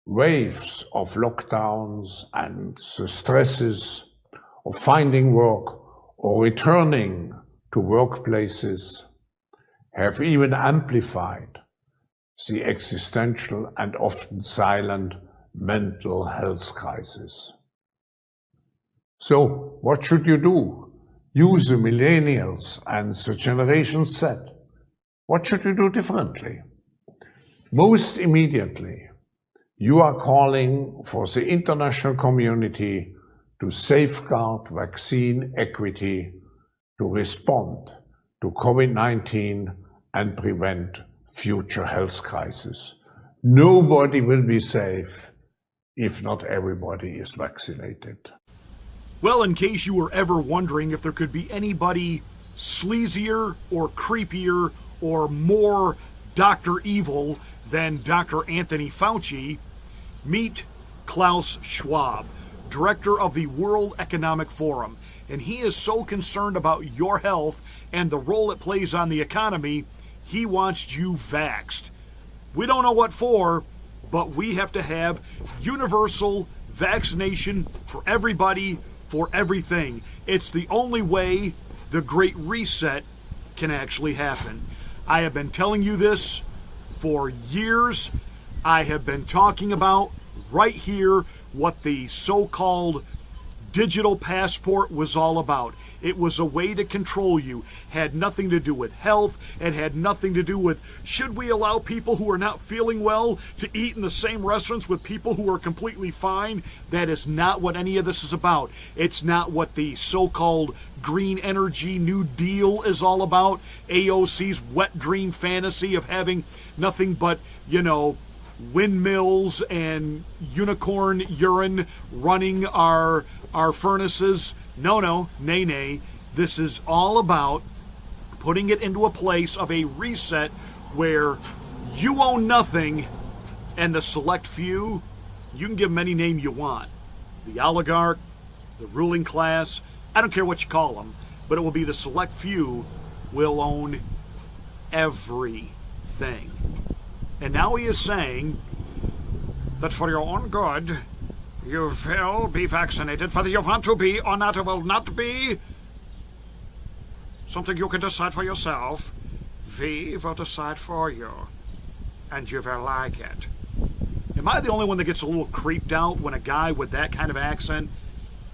waves of lockdowns and the stresses of finding work or returning to workplaces have even amplified the existential and often silent mental health crisis. So what should you do? You, the millennials and the Generation Z, what should you do differently? Most immediately, you are calling for the international community to safeguard vaccine equity to respond to COVID-19 and prevent future health crises. Nobody will be safe if not everybody is vaccinated. Well, in case you were ever wondering if there could be anybody sleazier or creepier or more Dr. Evil than Dr. Anthony Fauci, meet Klaus Schwab, director of the World Economic Forum. And he is so concerned about your health and the role it plays on the economy, he wants you vaxxed. We don't know what for, but we have to have universal vaccination for everybody, for everything. It's the only way the Great Reset can actually happen. I have been telling you this for years. I have been talking about right here what the so-called digital passport was all about. It was a way to control you. Had nothing to do with health. It had nothing to do with should we allow people who are not feeling well to eat in the same restaurants with people who are completely fine. That is not what any of this is about. It's not what the so-called green energy New Deal is all about. AOC's wet dream fantasy of having nothing but, windmills and unicorn urine running our furnaces. No, nay. This is all about putting it into a place of a reset where you own nothing and the select few, you can give them any name you want. The oligarch, the ruling class, I don't care what you call them, but it will be the select few will own everything. And now he is saying that for your own good, you will be vaccinated, whether you want to be or not. It will not be something you can decide for yourself. We will decide for you, and you will like it. Am I the only one that gets a little creeped out when a guy with that kind of accent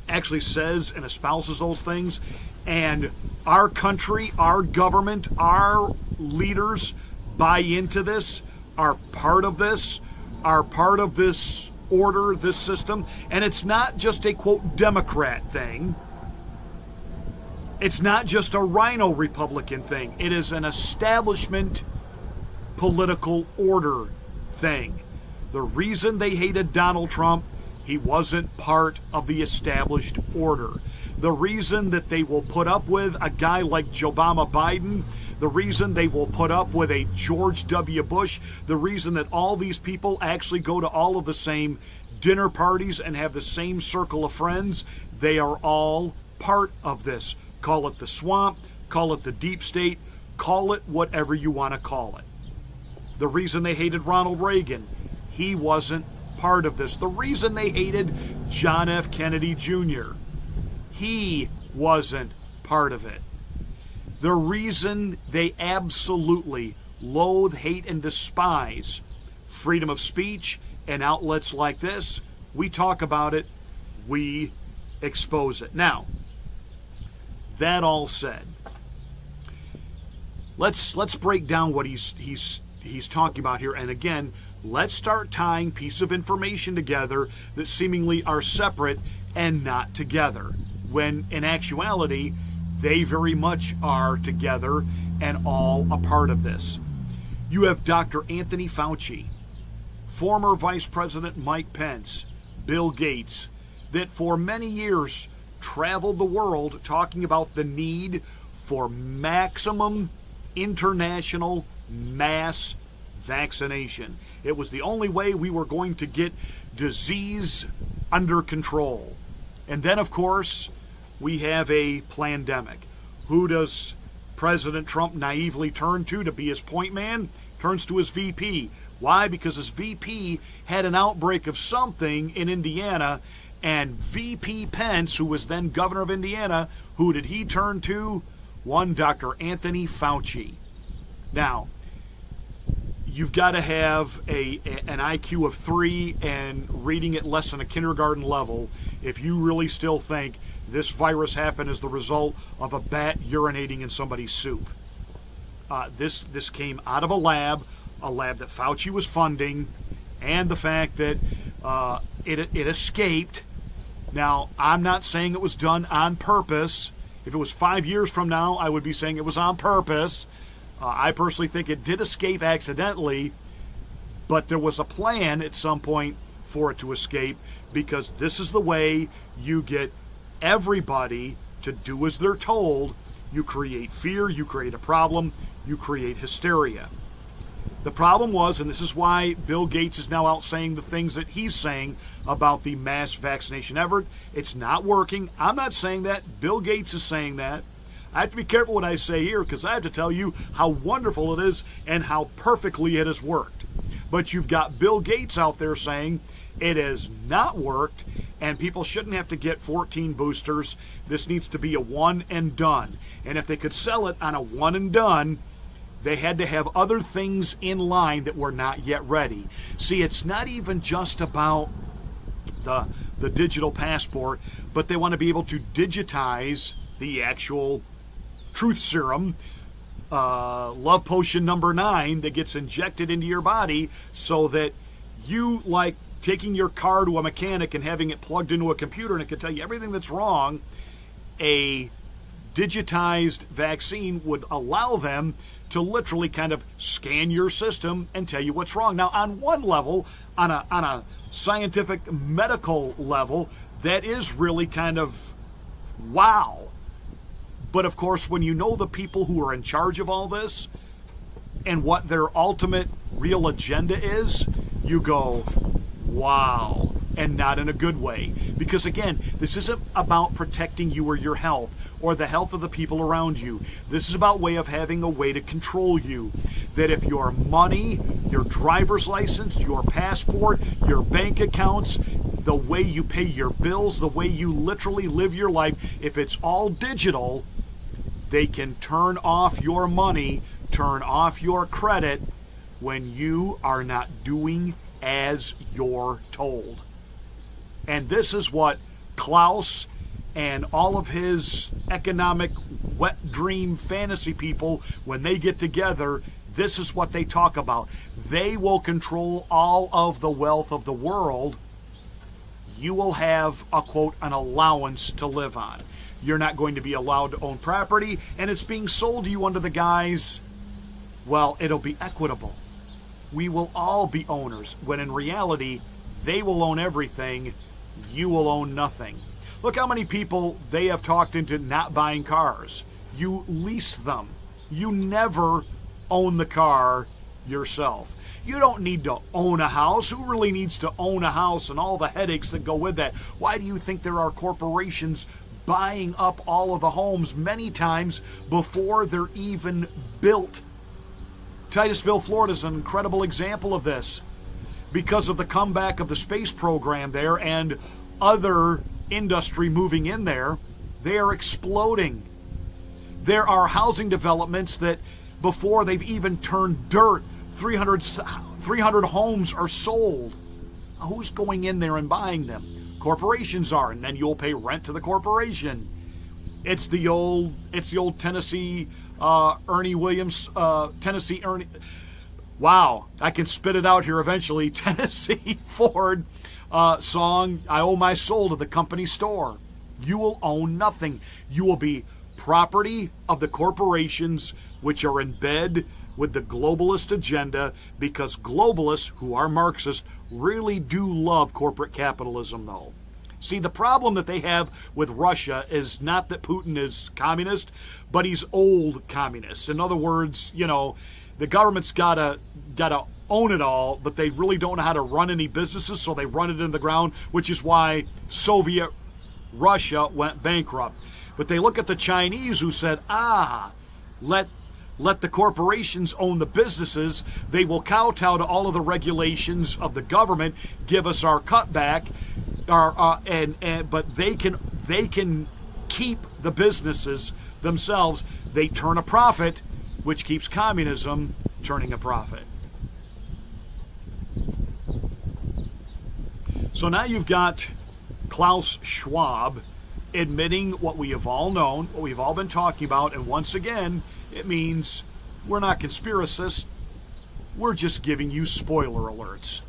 actually says and espouses those things? And our country, our government, our leaders buy into this, are part of this order, this system. And it's not just a, quote, Democrat thing. It's not just a rhino Republican thing. It is an establishment political order thing. The reason they hated Donald Trump, he wasn't part of the established order. The reason that they will put up with a guy like Obama Biden, the reason they will put up with a George W. Bush, the reason that all these people actually go to all of the same dinner parties and have the same circle of friends, they are all part of this. Call it the swamp, call it the deep state, call it whatever you want to call it. The reason they hated Ronald Reagan, he wasn't part of this. The reason they hated John F. Kennedy Jr., he wasn't part of it. The reason they absolutely loathe, hate, and despise freedom of speech and outlets like this, we talk about it, we expose it. Now, that all said, let's break down what he's talking about here. And again, let's start tying pieces of information together that seemingly are separate and not together, when in actuality, they very much are together and all a part of this. You have Dr. Anthony Fauci, former Vice President Mike Pence, Bill Gates, that for many years traveled the world talking about the need for maximum international mass vaccination. It was the only way we were going to get disease under control. And then, of course, we have a pandemic. Who does President Trump naively turn to be his point man? Turns to his VP, Why? Because his VP had an outbreak of something in Indiana, and VP Pence, who was then governor of Indiana, who did he turn to? One Dr. Anthony Fauci. Now, you've got to have an IQ of 3 and reading at less than a kindergarten level if you really still think this virus happened as the result of a bat urinating in somebody's soup. This came out of a lab that Fauci was funding, and the fact that it escaped. Now, I'm not saying it was done on purpose. If it was 5 years from now, I would be saying it was on purpose. I personally think it did escape accidentally, but there was a plan at some point for it to escape, because this is the way you get everybody to do as they're told. You create fear, you create a problem, you create hysteria. The problem was, and this is why Bill Gates is now out saying the things that he's saying about the mass vaccination effort, it's not working. I'm not saying that. Bill Gates is saying that. I have to be careful what I say here, because I have to tell you how wonderful it is and how perfectly it has worked. But you've got Bill Gates out there saying it has not worked, and people shouldn't have to get 14 boosters. This needs to be a one and done. And if they could sell it on a one and done, they had to have other things in line that were not yet ready. See, it's not even just about the digital passport, but they want to be able to digitize the actual truth serum, love potion number 9 that gets injected into your body, so that you, like taking your car to a mechanic and having it plugged into a computer and it can tell you everything that's wrong, a digitized vaccine would allow them to literally kind of scan your system and tell you what's wrong. Now, on one level, on a scientific medical level, that is really kind of wow. But of course, when you know the people who are in charge of all this and what their ultimate real agenda is, you go, wow, and not in a good way. Because again, this isn't about protecting you or your health or the health of the people around you. This is about way of having a way to control you. That if your money, your driver's license, your passport, your bank accounts, the way you pay your bills, the way you literally live your life, if it's all digital, they can turn off your money, turn off your credit when you are not doing as you're told. And this is what Klaus and all of his economic wet dream fantasy people, when they get together, this is what they talk about. They will control all of the wealth of the world. You will have a, quote, an allowance to live on. You're not going to be allowed to own property, and it's being sold to you under the guise, well, it'll be equitable. We will all be owners, when in reality, they will own everything, you will own nothing. Look how many people they have talked into not buying cars. You lease them. You never own the car yourself. You don't need to own a house. Who really needs to own a house and all the headaches that go with that? Why do you think there are corporations buying up all of the homes many times before they're even built? Titusville, Florida is an incredible example of this. Because of the comeback of the space program there and other industry moving in there, they are exploding. There are housing developments that before they've even turned dirt, 300 homes are sold. Who's going in there and buying them? Corporations are, and then you'll pay rent to the corporation. It's the old Tennessee Ernie Williams, Tennessee Ernie. Wow, I can spit it out here eventually. Tennessee Ford song, I owe my soul to the company store. You will own nothing. You will be property of the corporations which are in bed with the globalist agenda, because globalists, who are Marxists, really do love corporate capitalism, though. See, the problem that they have with Russia is not that Putin is communist, but he's old communist. In other words, you know, the government's gotta own it all, but they really don't know how to run any businesses, so they run it into the ground, which is why Soviet Russia went bankrupt. But they look at the Chinese, who said, let let the corporations own the businesses. They will kowtow to all of the regulations of the government, give us our cutback, but they can keep the businesses themselves. They turn a profit, which keeps communism turning a profit. So now you've got Klaus Schwab admitting what we have all known, what we've all been talking about, and once again, it means we're not conspiracists, we're just giving you spoiler alerts.